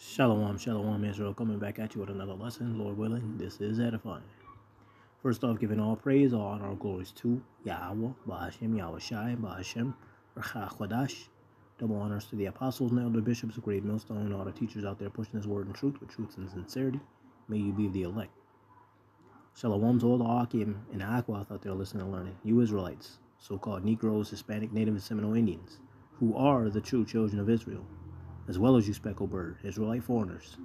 Shalom, shalom, Israel, coming back at you with another lesson. Lord willing, this is edifying. First off, giving all praise, all honor, all glories to Yahweh, Ba'ashem, Yahweh Shai, Ba'ashem, Racha Chodash. Double honors to the apostles and elder bishops, a great millstone, and all the teachers out there pushing this word in truth with truth and sincerity. May you be the elect. Shalom to all the Akim and the Akwath out there listening and learning. You Israelites, so-called Negroes, Hispanic, Native, and Seminole Indians, who are the true children of Israel, as well as you speckled bird, Israelite foreigners,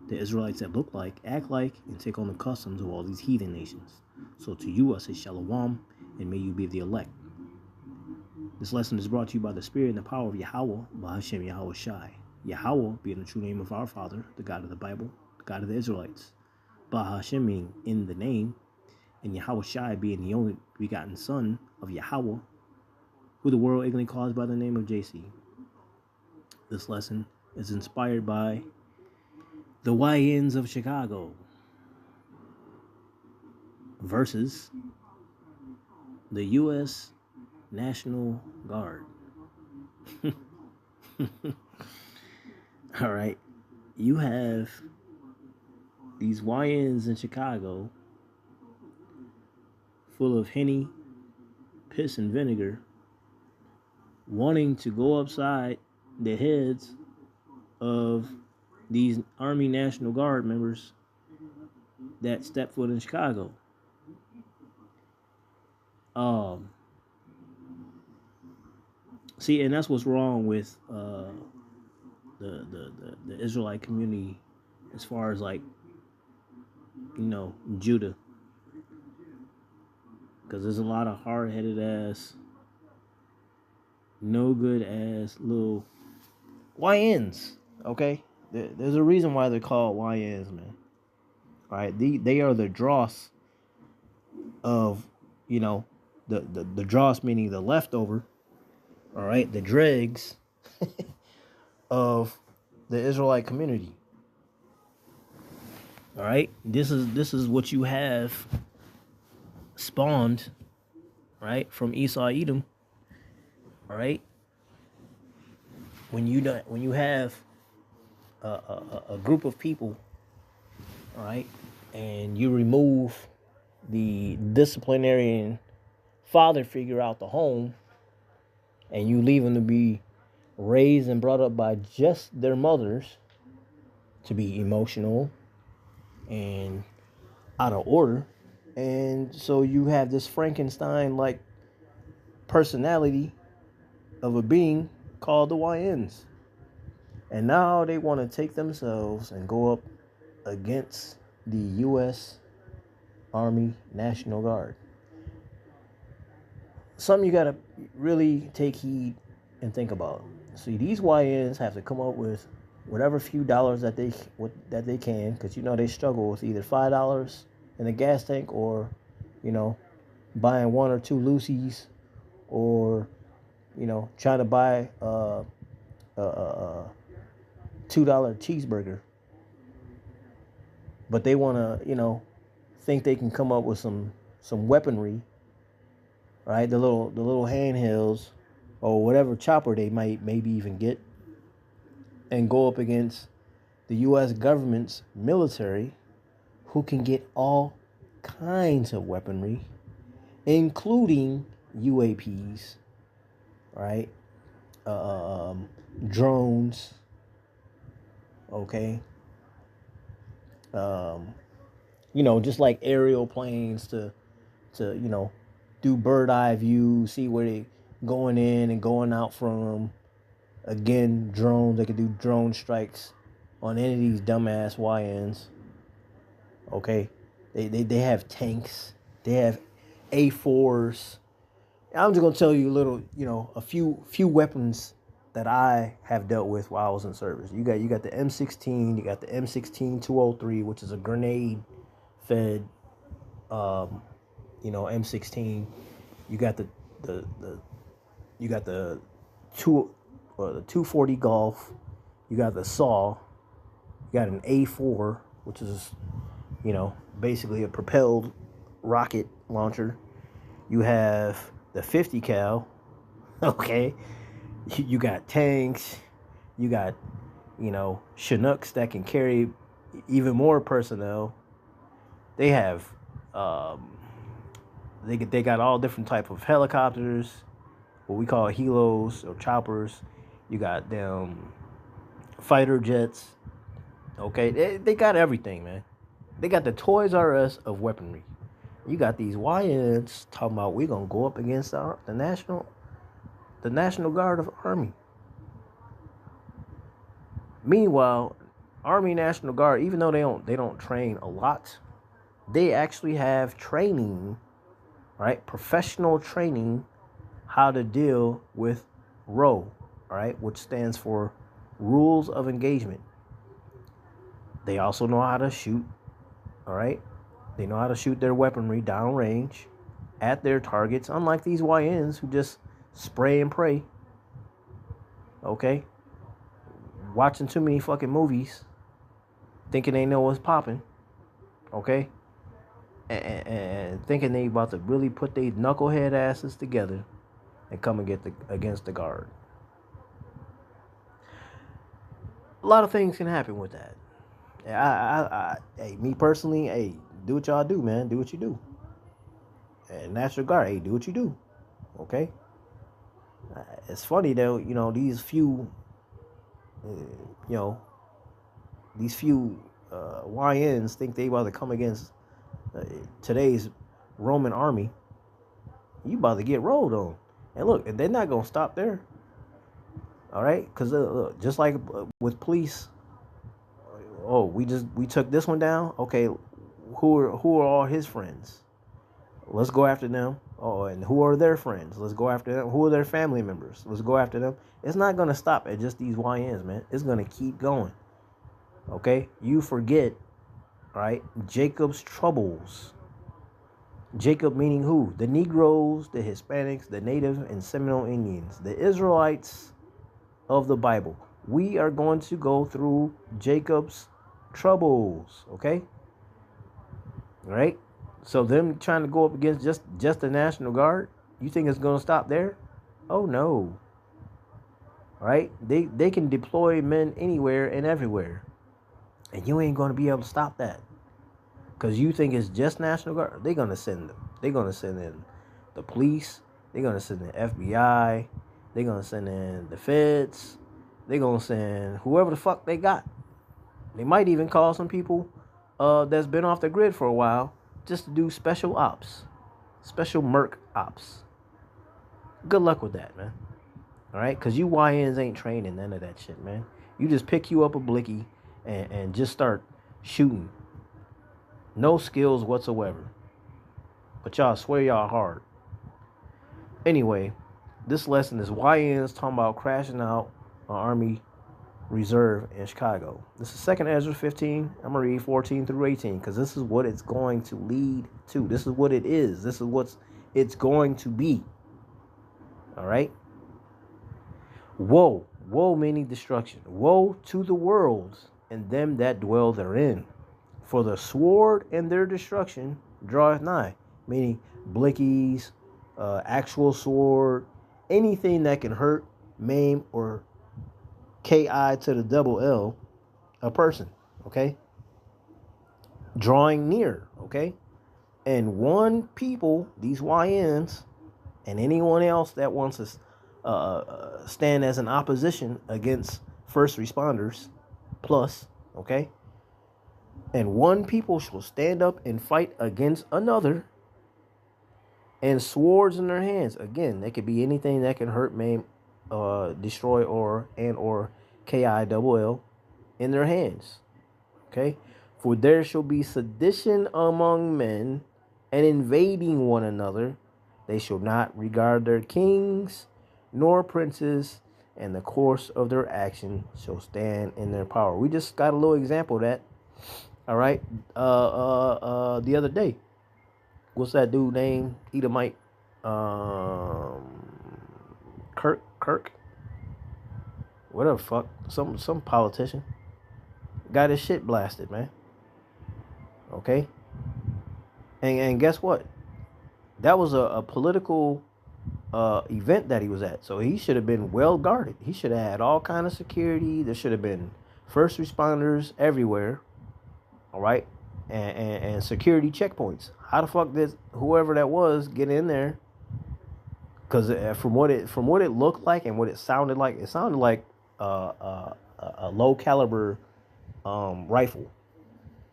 the Israelites that look like, act like, and take on the customs of all these heathen nations. So to you I say shalom, and may you be the elect. This lesson is brought to you by the Spirit and the power of Yahweh, Ba'ashem Yahweh Shai. Yahweh being the true name of our Father, the God of the Bible, the God of the Israelites. Ba'ashem meaning in the name, and Yahweh Shai being the only begotten Son of Yahweh, who the world ignorantly calls by the name of JC. This lesson is inspired by the YNs of Chicago versus the U.S. National Guard. All right. You have these YNs in Chicago full of Henny, piss, and vinegar wanting to go upside the heads of these Army National Guard members that step foot in Chicago. See, and that's what's wrong with the Israelite community as far as like, Judah. Because there's a lot of hard-headed ass, no good ass little YNs, okay? There's a reason why they're called YNs, man. All right, they are the dross of, the dross meaning the leftover, all right, the dregs of the Israelite community. All right, this is what you have spawned, right, from Esau Edom. All right, when you have a group of people, all right, and you remove the disciplinarian father figure out the home, and you leave them to be raised and brought up by just their mothers to be emotional and out of order, and so you have this Frankenstein-like personality of a being called the YNs. And now they want to take themselves and go up against the U.S. Army National Guard. Something you got to really take heed and think about. See, these YNs have to come up with whatever few dollars that they can, because they struggle with either $5 in a gas tank, or buying one or two Lucy's, or trying to buy a $2 cheeseburger. But they want to think they can come up with some weaponry, right? The little handhelds or whatever chopper they might maybe even get, and go up against the U.S. government's military, who can get all kinds of weaponry, including UAPs, right? Drones, okay? Just like aerial planes to do bird eye view, see where they going in and going out from. Again, drones, they could do drone strikes on any of these dumbass YNs. Okay, they have tanks, they have A4s. I'm just gonna tell you a little, a few weapons that I have dealt with while I was in service. You got the M16, you got the M16-203, which is a grenade fed M16. You got the 240 Golf. You got the Saw. You got an A4, which is basically a propelled rocket launcher. You have the 50 cal. Okay, you got tanks. You got Chinooks that can carry even more personnel. They have, they got all different type of helicopters, what we call helos or choppers. You got them fighter jets. Okay, they got everything, man. They got the Toys R Us of weaponry. You got these YNs talking about we're gonna go up against the National Guard of Army. Meanwhile, Army National Guard, even though they don't train a lot, they actually have training, right? Professional training, how to deal with ROE, right? Which stands for Rules of Engagement. They also know how to shoot, all right? They know how to shoot their weaponry downrange at their targets, unlike these YNs who just spray and pray, okay? Watching too many fucking movies, thinking they know what's popping, okay? And thinking they about to really put their knucklehead asses together and come and get against the guard. A lot of things can happen with that. Hey, me personally, hey, do what y'all do, man. Do what you do. And National Guard, hey, do what you do. Okay? It's funny though, these few, YNs think they about to come against today's Roman army. You about to get rolled on. And look, and they're not going to stop there. All right? Because just like with police, oh, we took this one down. Okay, who are all his friends? Let's go after them. Oh, and who are their friends? Let's go after them. Who are their family members? Let's go after them. It's not going to stop at just these YNs, man. It's going to keep going. Okay? You forget, right? Jacob's troubles. Jacob meaning who? The Negroes, the Hispanics, the Native and Seminole Indians, the Israelites of the Bible. We are going to go through Jacob's troubles, okay? All right? So them trying to go up against just the National Guard, you think it's going to stop there? Oh, no. All right? They can deploy men anywhere and everywhere. And you ain't going to be able to stop that. Because you think it's just National Guard. They're going to send them. They're going to send in the police. They're going to send in FBI. They're going to send in the feds. They're going to send whoever the fuck they got. They might even call some people that's been off the grid for a while just to do special ops. Special Merc ops. Good luck with that, man. All right? Because you YNs ain't trained in none of that shit, man. You just pick you up a blicky and just start shooting. No skills whatsoever. But y'all swear y'all hard. Anyway, this lesson is YNs talking about crashing out an Army Reserve in Chicago. This is 2nd Ezra 15. I'm going to read 14 through 18 because this is what it's going to lead to. This is what it is. This is what it's going to be. All right? Woe. Woe meaning destruction. Woe to the worlds and them that dwell therein. For the sword and their destruction draweth nigh. Meaning blickies, actual sword, anything that can hurt, maim, or K-I to the double L, a person, okay? Drawing near, okay? And one people, these YNs, and anyone else that wants to stand as an opposition against first responders, plus, okay? And one people shall stand up and fight against another, and swords in their hands. Again, they could be anything that can hurt, maim, destroy, or KILL in their hands. Okay? For there shall be sedition among men, and invading one another. They shall not regard their kings nor princes, and the course of their action shall stand in their power. We just got a little example of that. All right. The other day, what's that dude named? Edomite. Kirk. Whatever fuck. Some politician. Got his shit blasted, man. Okay. And guess what? That was a political event that he was at. So he should have been well guarded. He should have had all kind of security. There should have been first responders everywhere, all right, and security checkpoints. How the fuck did whoever that was get in there? Because from what it looked like and what it sounded like a low caliber rifle,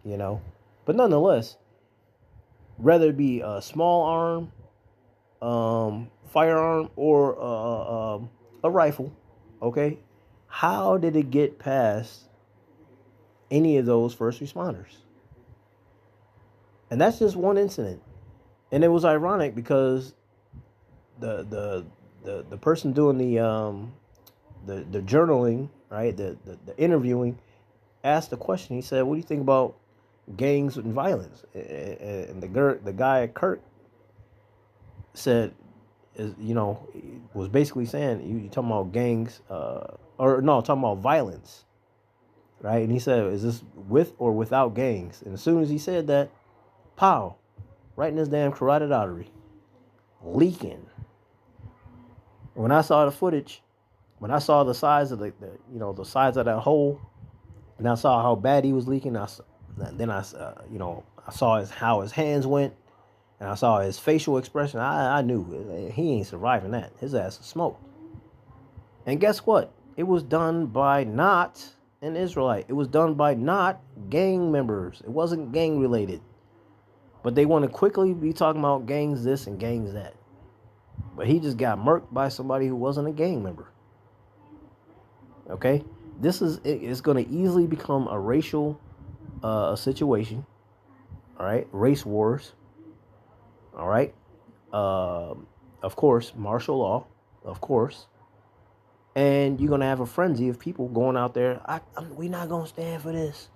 you know. But nonetheless, whether it be a small arm firearm or a rifle, okay, how did it get past any of those first responders? And that's just one incident. And it was ironic because the person doing the journaling, right, the interviewing, asked the question. He said, "What do you think about gangs and violence?" And the guy Kirk said, was basically saying, "You talking about gangs, or no, talking about violence, right?" And he said, "Is this with or without gangs?" And as soon as he said that, pow, right in his damn carotid artery, leaking. When I saw the footage, when I saw the size of the size of that hole, and I saw how bad he was leaking, I saw how his hands went, and I saw his facial expression. I knew he ain't surviving that. His ass is smoked. And guess what? It was done by not an Israelite. It was done by not gang members. It wasn't gang related. But they want to quickly be talking about gangs this and gangs that. But he just got murked by somebody who wasn't a gang member. Okay? It's going to easily become a racial situation. All right? Race wars. All right? Of course, martial law. Of course. And you're going to have a frenzy of people going out there. We're not going to stand for this.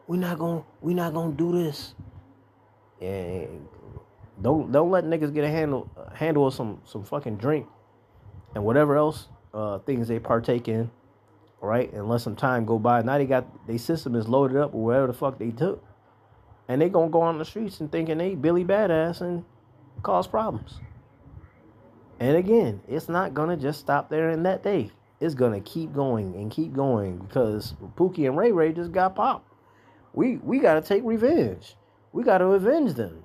We're not going to do this. And don't let niggas get a handle of some fucking drink and whatever else things they partake in, right? And let some time go by. Now their system is loaded up with whatever the fuck they took, and they gonna go on the streets and thinking they Billy Badass and cause problems. And again, it's not gonna just stop there in that day. It's gonna keep going and keep going because Pookie and Ray Ray just got popped. We gotta take revenge. We gotta avenge them.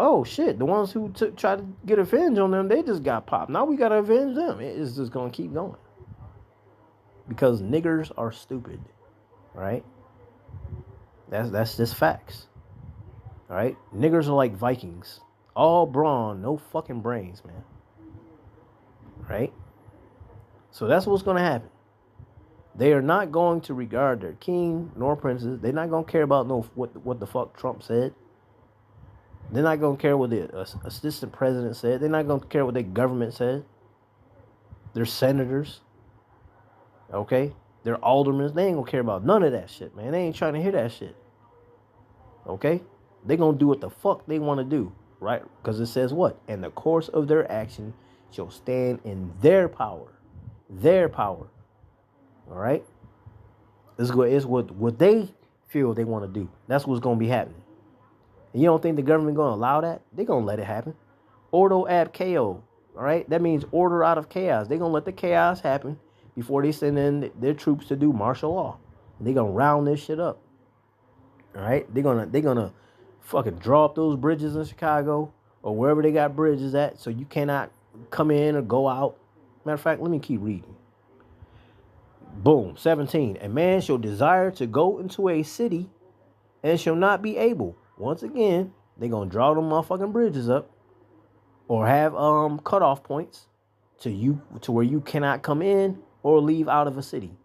Oh shit, the ones who tried to get revenge on them, they just got popped. Now we gotta avenge them. It's just gonna keep going. Because niggers are stupid. Right? That's just facts. Alright? Niggers are like Vikings. All brawn, no fucking brains, man. Right? So that's what's gonna happen. They are not going to regard their king nor princes. They're not gonna care about what the fuck Trump said. They're not going to care what the assistant president said. They're not going to care what their government said. They're senators. Okay? They're aldermen. They ain't going to care about none of that shit, man. They ain't trying to hear that shit. Okay? They're going to do what the fuck they want to do. Right? Because it says what? And the course of their action shall stand in their power. Their power. All right? This is what they feel they want to do. That's what's going to be happening. And you don't think the government going to allow that? They're going to let it happen. Ordo ab chaos. All right? That means order out of chaos. They're going to let the chaos happen before they send in their troops to do martial law. They're going to round this shit up. All right? They're gonna fucking draw up those bridges in Chicago or wherever they got bridges at so you cannot come in or go out. Matter of fact, let me keep reading. Boom. 17. A man shall desire to go into a city and shall not be able. Once again, they're going to draw them motherfucking bridges up or have cutoff points to where you cannot come in or leave out of a city.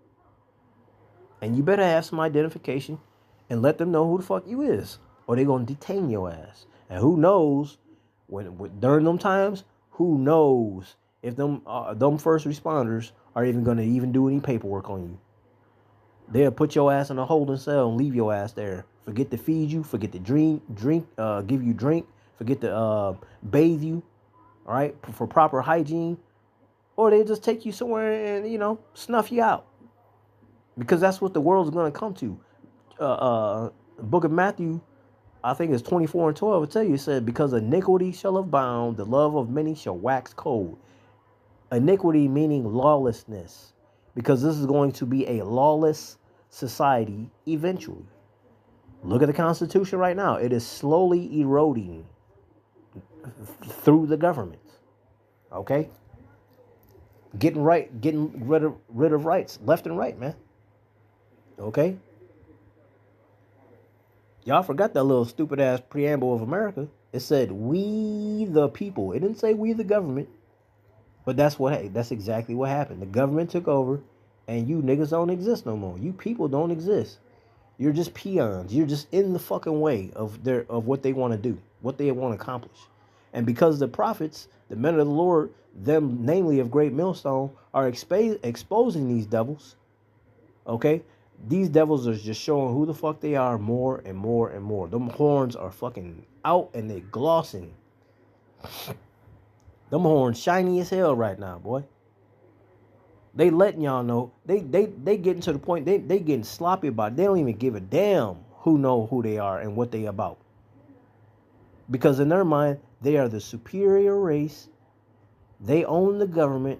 And you better have some identification and let them know who the fuck you is or they're going to detain your ass. And who knows, during them times, who knows if them first responders are even going to even do any paperwork on you. They'll put your ass in a holding cell and leave your ass there. Forget to feed you, forget to drink, give you drink, forget to bathe you, all right, for proper hygiene. Or they just take you somewhere and, snuff you out. Because that's what the world's going to come to. The book of Matthew, I think it's 24 and 12, will tell you, it said, because iniquity shall abound, the love of many shall wax cold. Iniquity meaning lawlessness. because this is going to be a lawless society eventually. Look at the Constitution right now. It is slowly eroding through the government. Okay? Getting rid of rights, left and right, man. Okay? Y'all forgot that little stupid ass preamble of America. It said we the people. It didn't say we the government. But that's exactly what happened. The government took over and you niggas don't exist no more. You people don't exist. You're just peons. You're just in the fucking way of what they want to do, what they want to accomplish. And because the prophets, the men of the Lord, them namely of Great Millstone, are exposing these devils, okay? These devils are just showing who the fuck they are more and more and more. Them horns are fucking out and they glossing. Them horns shiny as hell right now, boy. They letting y'all know. They getting to the point, they getting sloppy about it. They don't even give a damn who know who they are and what they about. Because in their mind, they are the superior race. They own the government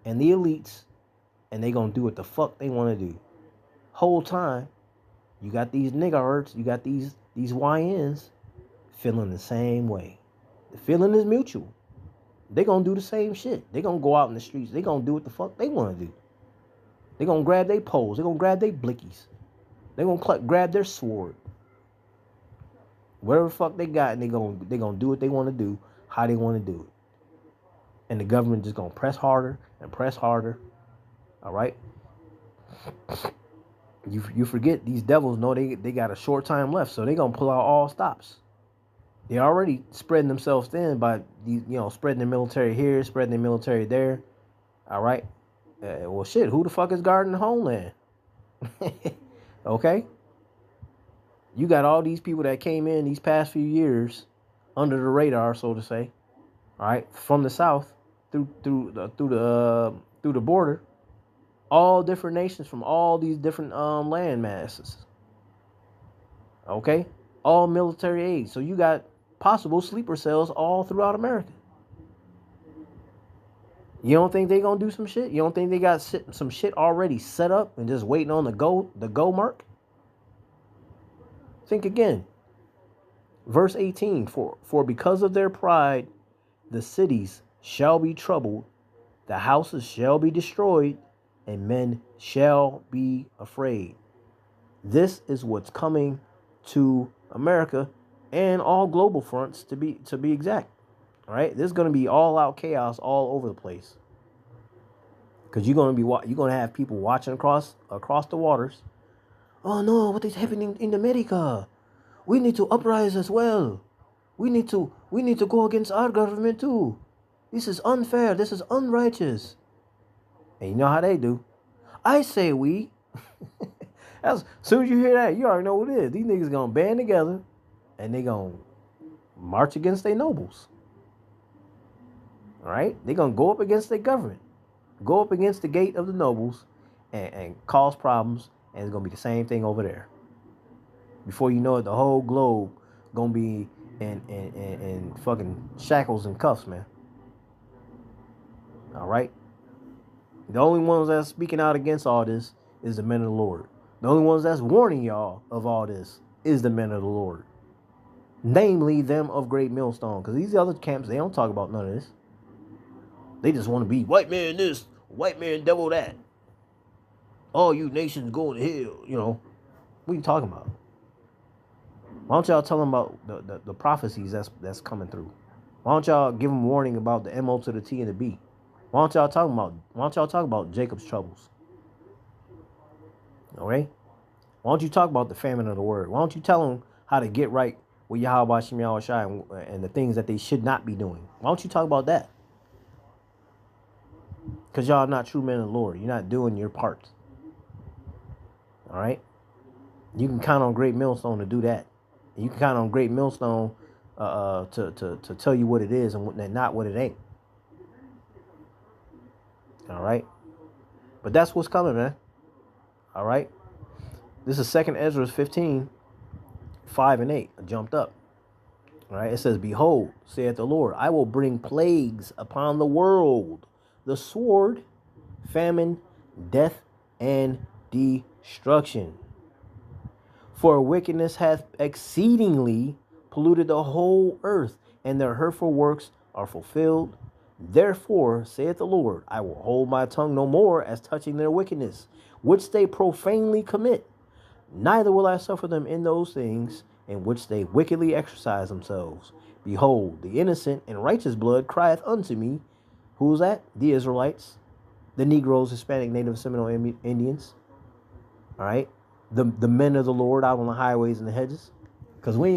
and the elites, and they gonna do what the fuck they want to do. Whole time, you got these niggards, you got these YNs feeling the same way. The feeling is mutual. They gonna do the same shit. They gonna go out in the streets. They gonna do what the fuck they want to do. They gonna grab their poles. They gonna grab their blickies. They gonna grab their sword. Whatever the fuck they got, and they gonna do what they want to do, how they want to do it. And the government just gonna press harder and press harder. All right. You forget these devils know they got a short time left, so they gonna pull out all stops. They already spreading themselves thin by spreading their military here, spreading their military there. All right. Well, shit. Who the fuck is guarding the homeland? Okay. You got all these people that came in these past few years under the radar, so to say. All right, from the south through the border, all different nations from all these different land masses. Okay, all military aid. So you got possible sleeper cells all throughout America. You don't think they gonna do some shit? You don't think they got some shit already set up and just waiting on the go mark? Think again. Verse 18, for because of their pride, the cities shall be troubled, the houses shall be destroyed, and men shall be afraid. This is what's coming to America and all global fronts to be exact. All right, there's going to be all out chaos all over the place. Because you're going to have people watching across the waters. Oh no, what is happening in America? We need to uprise as well. We need to go against our government too. This is unfair. This is unrighteous. And you know how they do. I say we. As soon as you hear that, you already know what it is. These niggas gonna band together and they gonna march against their nobles. All right? They gonna go up against their government. Go up against the gate of the nobles and cause problems. And it's gonna be the same thing over there. Before you know it, the whole globe gonna be in fucking shackles and cuffs, man. All right? The only ones that's speaking out against all this is the men of the Lord. The only ones that's warning y'all of all this is the men of the Lord. Namely, them of Great Millstone. Because these other camps, they don't talk about none of this. They just want to be white man this, white man devil that. All you nations going to hell, What are you talking about? Why don't y'all tell them about the prophecies that's coming through? Why don't y'all give them warning about the MO to the T and the B? Why don't y'all talk about Jacob's troubles? Okay? Why don't you talk about the famine of the word? Why don't you tell them how to get right with Yahweh Shem Yahweh Shai and the things that they should not be doing? Why don't you talk about that? Because y'all are not true men of the Lord. You're not doing your part. All right? You can count on Great Millstone to do that. You can count on Great Millstone to tell you what it is and not what it ain't. All right? But that's what's coming, man. All right? This is 2nd Ezra 15, 5 and 8. I jumped up. All right? It says, behold, saith the Lord, I will bring plagues upon the world, the sword, famine, death and destruction. For wickedness hath exceedingly polluted the whole earth, and their hurtful works are fulfilled. Therefore, saith the Lord, I will hold my tongue no more as touching their wickedness, which they profanely commit. Neither will I suffer them in those things in which they wickedly exercise themselves. Behold, the innocent and righteous blood crieth unto me. Who's that? The Israelites, the Negroes, Hispanic, Native, Seminole Indians. All right, the men of the Lord out on the highways and the hedges, because we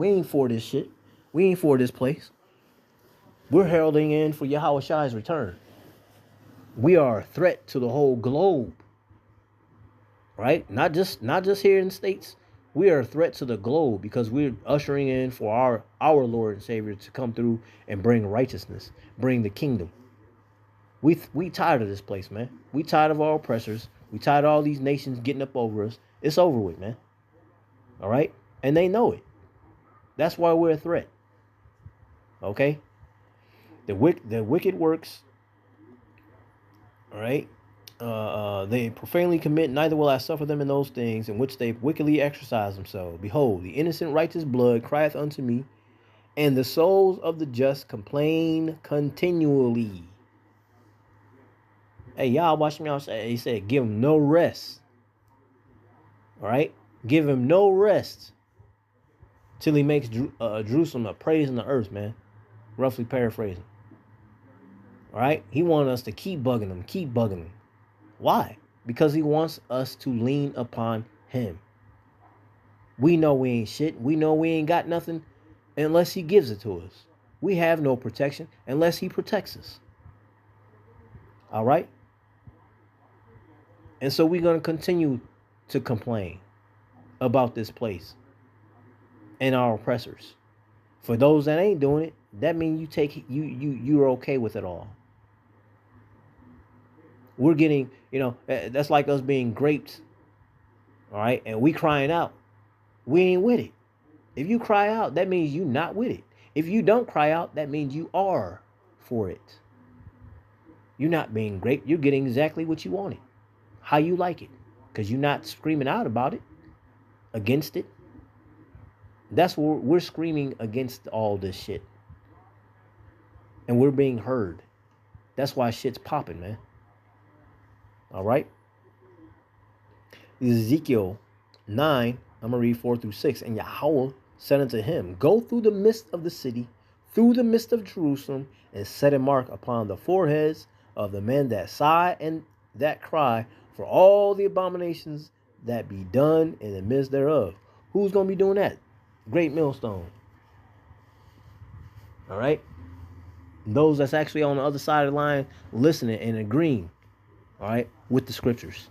ain't for this shit. We ain't for this place. We're heralding in for Yahweh Shai's return. We are a threat to the whole globe, right? Not just here in the States. We are a threat to the globe because we're ushering in for our Lord and Savior to come through and bring righteousness, bring the kingdom. We tired of this place, man. We tired of our oppressors. We tired of all these nations getting up over us. It's over with, man. All right? And they know it. That's why we're a threat. Okay? The wicked works, all right? They profanely commit, neither will I suffer them in those things in which they wickedly exercise themselves. Behold, the innocent righteous blood crieth unto me, and the souls of the just complain continually. Hey, y'all watch me out. He said, give him no rest. All right? Give him no rest till he makes Jerusalem a praise in the earth, man. Roughly paraphrasing. All right? He wants us to keep bugging him. Why? Because he wants us to lean upon him. We know we ain't shit. We know we ain't got nothing unless he gives it to us. We have no protection unless he protects us. All right? And so we're going to continue to complain about this place and our oppressors. For those that ain't doing it, that means you're okay with it all. We're getting, that's like us being graped, all right, and we crying out. We ain't with it. If you cry out, that means you not with it. If you don't cry out, that means you are for it. You're not being graped. You're getting exactly what you wanted, how you like it, because you're not screaming out about it, against it. That's what we're screaming against all this shit. And we're being heard. That's why shit's popping, man. All right. Ezekiel 9, I'm going to read 4 through 6. And Yahweh said unto him, go through the midst of the city, through the midst of Jerusalem, and set a mark upon the foreheads of the men that sigh and that cry for all the abominations that be done in the midst thereof. Who's going to be doing that? Great millstone. All right. Those that's actually on the other side of the line listening and agreeing, all right, with the scriptures.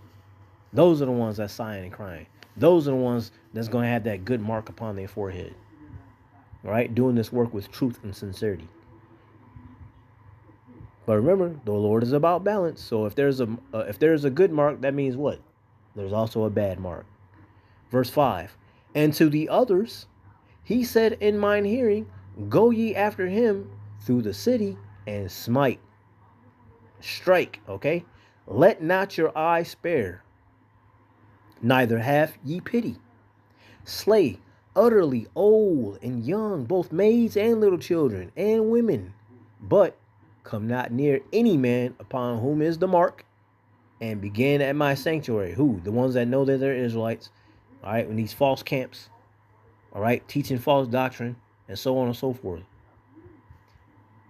Those are the ones that's sighing and crying. Those are the ones that's going to have that good mark upon their forehead. All right, doing this work with truth and sincerity. But remember, the Lord is about balance. So if there's a good mark, that means what? There's also a bad mark. Verse 5. And to the others, he said in mine hearing, go ye after him through the city and smite. Strike, okay? Let not your eye spare, neither have ye pity. Slay utterly old and young, both maids and little children and women. But come not near any man upon whom is the mark, and begin at my sanctuary. Who? The ones that know that they're Israelites. All right, in these false camps. All right, teaching false doctrine and so on and so forth.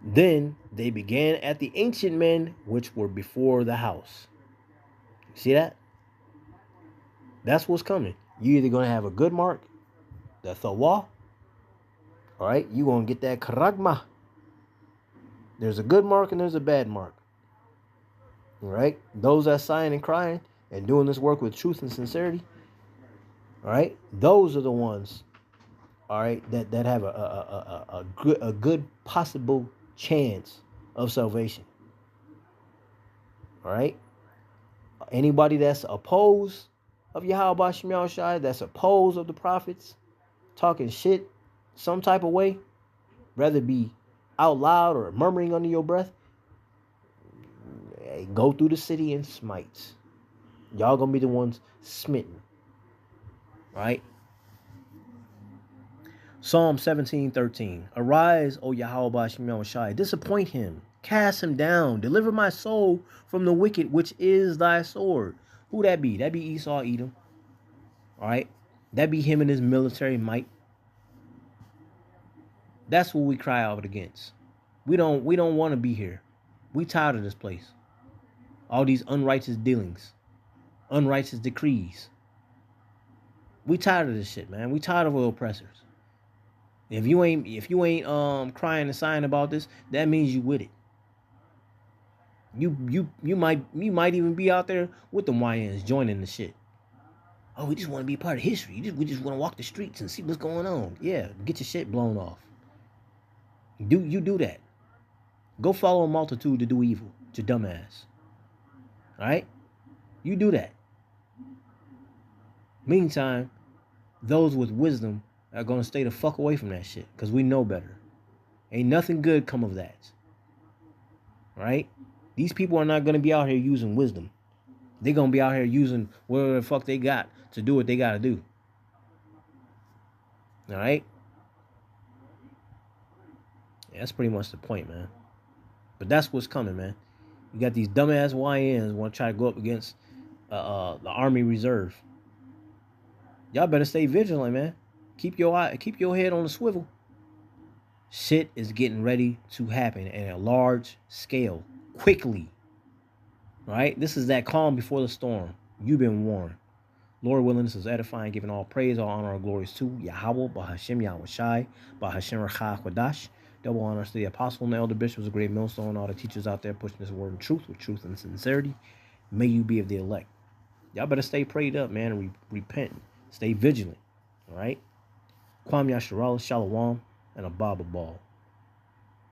Then they began at the ancient men which were before the house. See that? That's what's coming. You're either going to have a good mark, the thawah, all right? You're going to get that karagma. There's a good mark and there's a bad mark. All right? Those that sighing and crying and doing this work with truth and sincerity, all right? Those are the ones, all right, that have a good possible chance of salvation. All right? Anybody that's opposed of Yahweh Shem Shai, that's opposed of the prophets, talking shit some type of way, rather be out loud or murmuring under your breath, hey, go through the city and smite. Y'all gonna be the ones smitten. Right? Psalm 17:13. Arise, O Yahweh Ba'ashem Yahushai, disappoint him, cast him down, deliver my soul from the wicked, which is thy sword. Who that be? That be Esau, Edom. All right? That be him and his military might. That's what we cry out against. We don't want to be here. We tired of this place. All these unrighteous dealings, unrighteous decrees. We tired of this shit, man. We tired of our oppressors. If you ain't crying and sighing about this, that means you with it. You might even be out there with the YNs joining the shit. Oh, we just want to be a part of history. We just want to walk the streets and see what's going on. Yeah, get your shit blown off. Do that. Go follow a multitude to do evil, to dumbass. All right? You do that. Meantime, those with wisdom are going to stay the fuck away from that shit because we know better. Ain't nothing good come of that. Right? These people are not going to be out here using wisdom. They're going to be out here using whatever the fuck they got to do what they got to do. All right? Yeah, that's pretty much the point, man. But that's what's coming, man. You got these dumbass YNs want to try to go up against the Army Reserve. Y'all better stay vigilant, man. Keep your head on the swivel. Shit is getting ready to happen at a large scale, quickly. Right? This is that calm before the storm. You've been warned. Lord willing, this is edifying, giving all praise, all honor, and glories to Yahweh, Ba'ashem Yahushai, Ba'ashem Rachah Kwadash. Double honors to the apostle and the elder bishops, a great millstone, all the teachers out there pushing this word in truth with truth and sincerity. May you be of the elect. Y'all better stay prayed up, man, and repent. Stay vigilant. All right? Kwam Yasharallah, Shalom, and a Baba Ball.